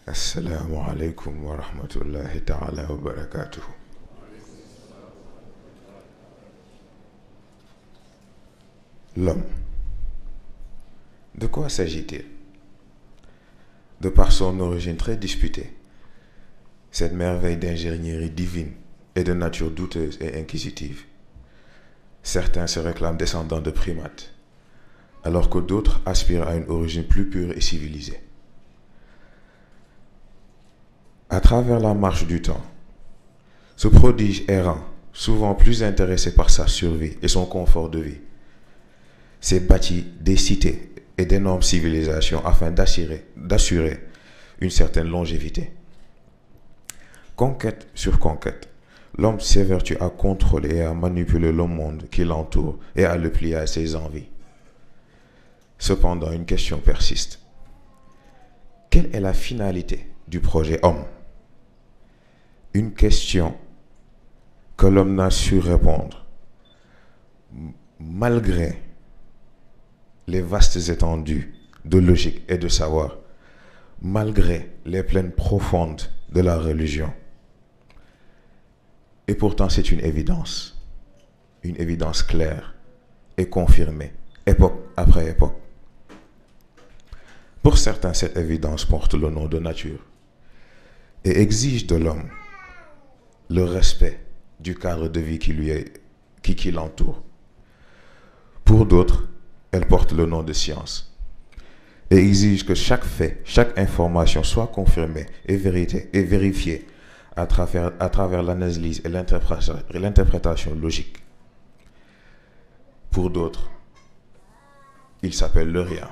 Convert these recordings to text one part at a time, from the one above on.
Assalamu alaikum wa rahmatullahi ta'ala wa barakatuh. L'homme. De quoi s'agit-il? De par son origine très disputée, cette merveille d'ingénierie divine est de nature douteuse et inquisitive. Certains se réclament descendants de primates, alors que d'autres aspirent à une origine plus pure et civilisée. À travers la marche du temps, ce prodige errant, souvent plus intéressé par sa survie et son confort de vie, s'est bâti des cités et d'énormes civilisations afin d'assurer une certaine longévité. Conquête sur conquête, l'homme s'évertue à contrôler et à manipuler le monde qui l'entoure et à le plier à ses envies. Cependant, une question persiste. Quelle est la finalité du projet homme? Une question que l'homme n'a su répondre, malgré les vastes étendues de logique et de savoir, malgré les plaines profondes de la religion. Et pourtant, c'est une évidence claire et confirmée, époque après époque. Pour certains, cette évidence porte le nom de nature et exige de l'homme le respect du cadre de vie qui l'entoure. Pour d'autres, elle porte le nom de science et exige que chaque fait, chaque information soit confirmée et vérifiée à travers l'analyse et l'interprétation logique. Pour d'autres, il s'appelle le rien.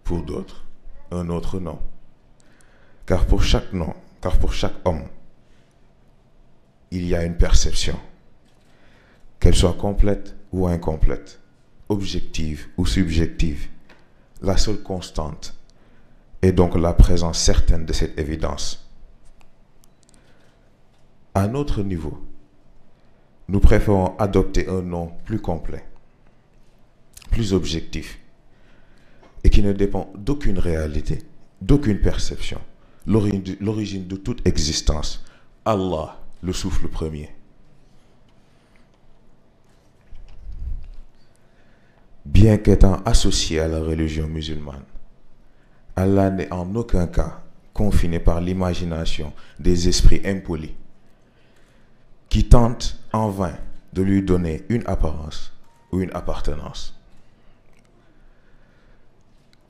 Pour d'autres, un autre nom. Car pour chaque homme, il y a une perception, qu'elle soit complète ou incomplète, objective ou subjective. La seule constante est donc la présence certaine de cette évidence. À notre niveau, nous préférons adopter un nom plus complet, plus objectif, et qui ne dépend d'aucune réalité, d'aucune perception, l'origine de toute existence, Allah, le souffle premier. Bien qu'étant associé à la religion musulmane, Allah n'est en aucun cas confiné par l'imagination des esprits impolis qui tentent en vain de lui donner une apparence ou une appartenance.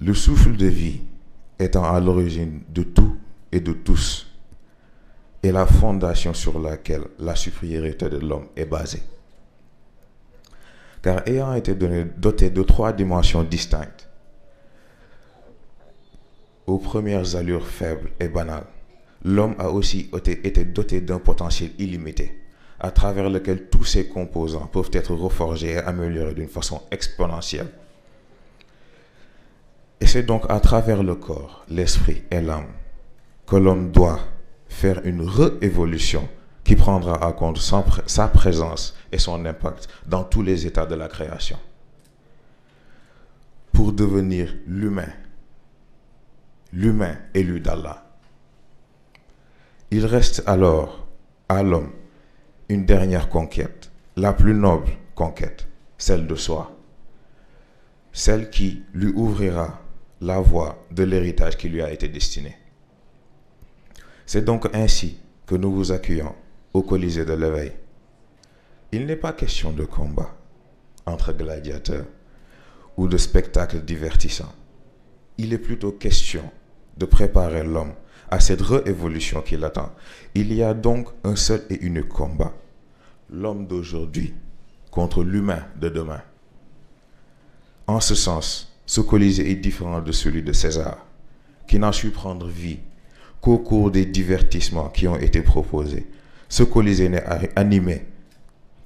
Le souffle de vie étant à l'origine de tout et de tous, est la fondation sur laquelle la supériorité de l'homme est basée. Car ayant été doté de 3 dimensions distinctes, aux premières allures faibles et banales, l'homme a aussi été doté d'un potentiel illimité, à travers lequel tous ses composants peuvent être reforgés et améliorés d'une façon exponentielle. Et c'est donc à travers le corps, l'esprit et l'âme que l'homme doit faire une réévolution qui prendra en compte sa présence et son impact dans tous les états de la création. Pour devenir l'humain élu d'Allah. Il reste alors à l'homme une dernière conquête, la plus noble conquête, celle de soi, celle qui lui ouvrira la voie de l'héritage qui lui a été destiné. C'est donc ainsi que nous vous accueillons au Colisée de l'éveil. Il n'est pas question de combat entre gladiateurs ou de spectacle divertissant. Il est plutôt question de préparer l'homme à cette réévolution qui l'attend. Il y a donc un seul et unique combat, l'homme d'aujourd'hui contre l'humain de demain. En ce sens, ce Colisée est différent de celui de César, qui n'a su prendre vie qu'au cours des divertissements qui ont été proposés. Ce Colisée n'est animé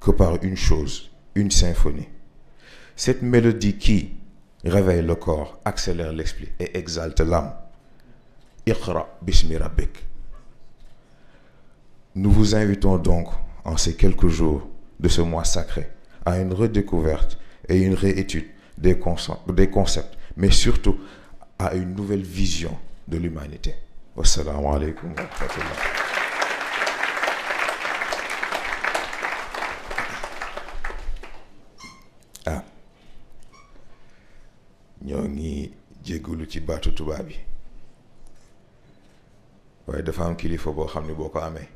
que par une chose, une symphonie. Cette mélodie qui réveille le corps, accélère l'esprit et exalte l'âme. Iqra bismi rabbik. Nous vous invitons donc, en ces quelques jours de ce mois sacré, à une redécouverte et une réétude des concepts, mais surtout à une nouvelle vision de l'humanité. Wassalamu alaikum wa rahmatullah. ñoo ngi jéggulu ci baatu tubaab bi waaye dafa am kilifa boo xam ne boo ko amee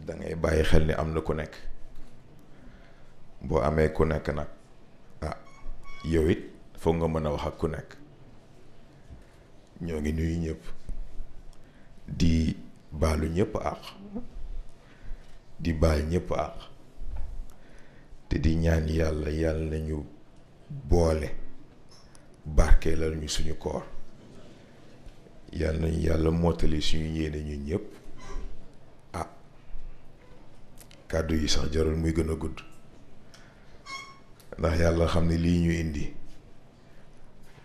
da ngay bàyyi xel ni am na ku nekk boo amee ku nekk nag yow it foog nga mën a wax ak ku nekk. ñoo ngi nuyu ñëpp di baalu ñëpp àq di baal ñëpp àq te di ñaan yàlla yàlla nañu boole barkeelal ñu suñu koor yàlla nañu yàlla mottali suñu yéene ñun ñëpp. kàddu yi sax jarul muy gën a gudd ndax yàlla xam ne lii ñu indi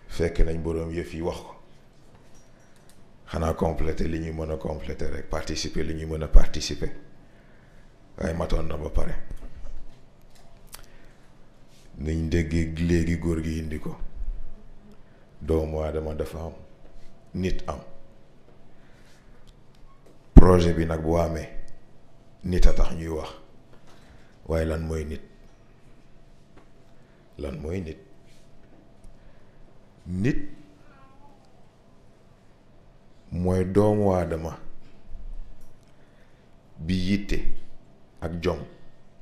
fekk nañ boroom yëf yi wax ko xanaa compléter li ñuy mën a compléter rek participer li ñuy mën a participer waaye matoon na ba pare. nañ déggee léegi góor gi indi ko doomu aadama dafa am nit am projet bi nag bu amee nit a tax ñuy wax waaye lan mooy nit nit mooy doomu aadama bi yitte ak jom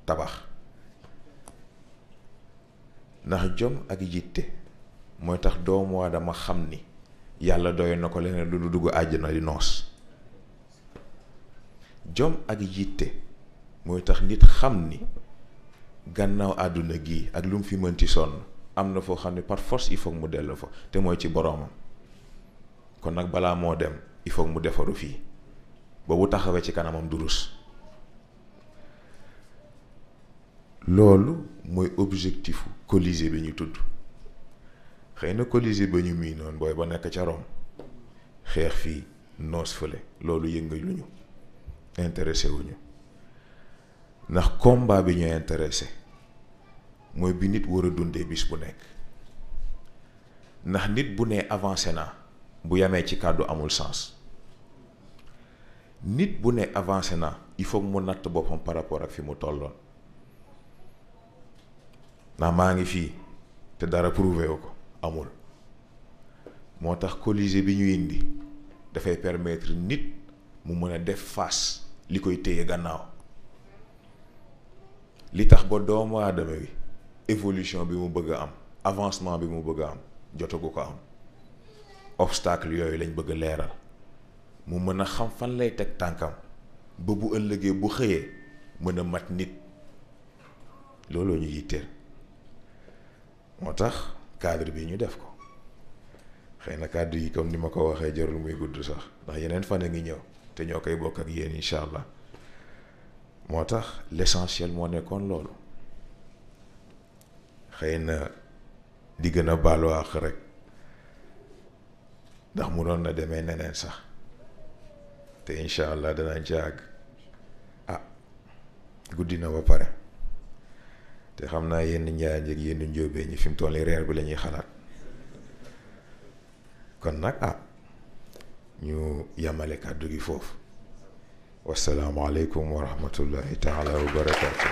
tabax. ndax jom ak yitte mooy tax doomu aadama xam ni yàlla doy na ko leneen lu dugg àjjana di noos. jom ak yitte mooy tax nit xam ni gannaaw àdduna gi ak lu mu fi mënti sonn am na foo xam ne par force il faut mu dellu fa te mooy ci boroomam. kon nag balaa moo dem il faut mu defaru fii ba bu taxawee ci kanamam du rus. loolu mooy objectifu Colisée bi ñu tudd xëy na Colisée ba ñu mii noonu booy ba nekk ca Rome xeex fii noos fële loolu yëngal lu ñu intéressé wuñu ndax combat bi ñu intéressé mooy bi nit war a dundee bis bu nekk. ndax nit bu nee avancé naa bu yamee ci kàddu amul sens. nit bu ne avancé naa il faut mu natt boppam par rapport ak fi mu tolloon. ndax maa ngi fii te dara prouvé wu ko amul. moo tax Colisée bi ñu indi dafay permettre nit mu mën a def face li koy téye gannaaw. li tax ba doomu aadama bi évolution bi mu bëgg a am avancement bi mu bëgg a am jotagu ko am. obstacle yooyu lañ bëgg a leeral mu mën a xam fan lay teg tànkam ba bu ëllëgee bu xëyee mën a mat nit. looloo ñu yitteel. moo tax cadre bi ñu def ko xëy na kàddu yi comme ni ma ko waxee jarul muy gudd sax ndax yeneen fan a ngi ñëw te ñoo koy bokk ak yéen incha allah. moo tax l'essentiel moo nekkoon loolu xëy na di gën a baalu àq rek ndax munoon na demee neneen sax te incha allah danañ ci àgg. guddi na ba pare te xam naa yenn njaay njëg yenn njóobee ñi fi mu toll nii reer bi la ñuy xalaat kon nag ñu yamale kàddu gi foofu. wassalaamu aleykum wa rahmatullahi taala wa barakaatu.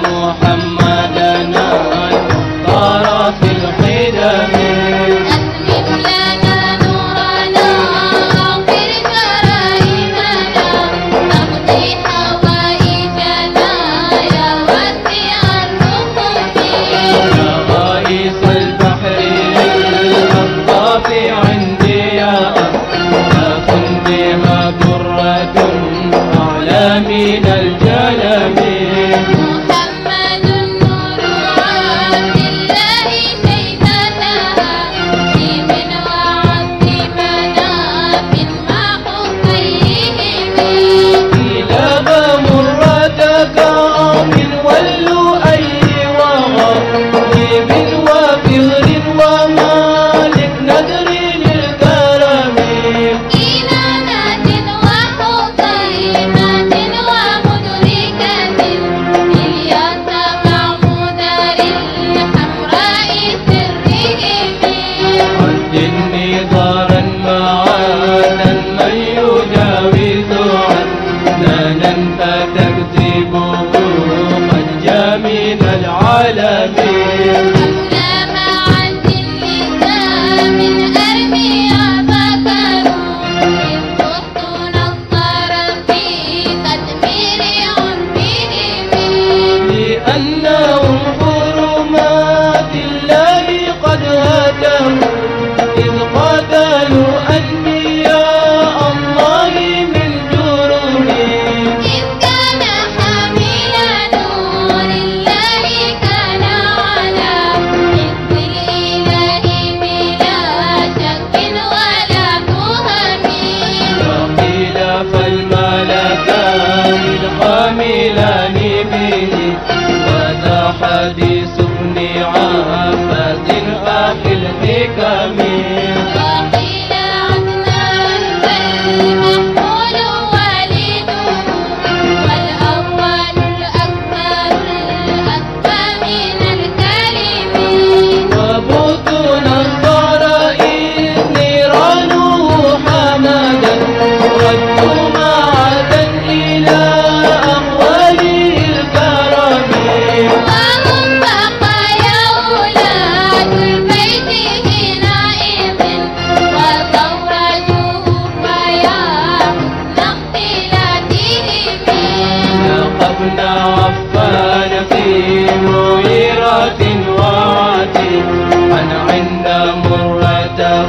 محمد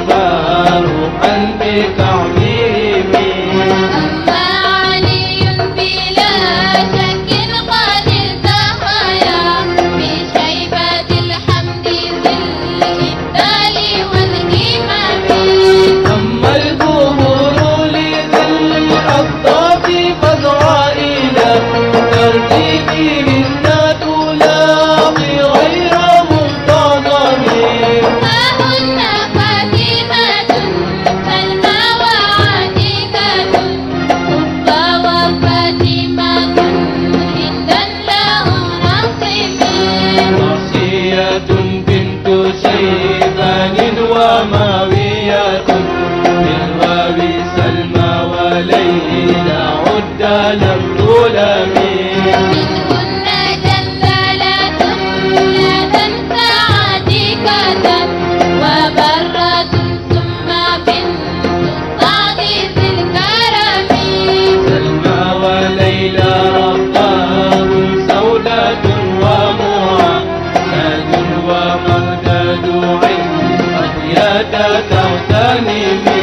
فاروقا بكعبهم. أما علي بلا شك قد التهيا بشيبة الحمد ذي الإبدال والهمم. أما البهور لذي الأقطاب فإسرائيل ترتي بهن تلاقي غير منتظم. هن فاتمة سلمى وعتيكة صفا وفاتمة هندا له نصيب. مرسية بنت شيبان وماوية بالواب سلمى وليلى عد لم تلم. منهن جندلة لا تنسى عتيكة وبرة ثم بنت الصاد ذي الكرم. سلمى وليلى رقاب سودة ومعاد ومغدد عين قد تغتنم.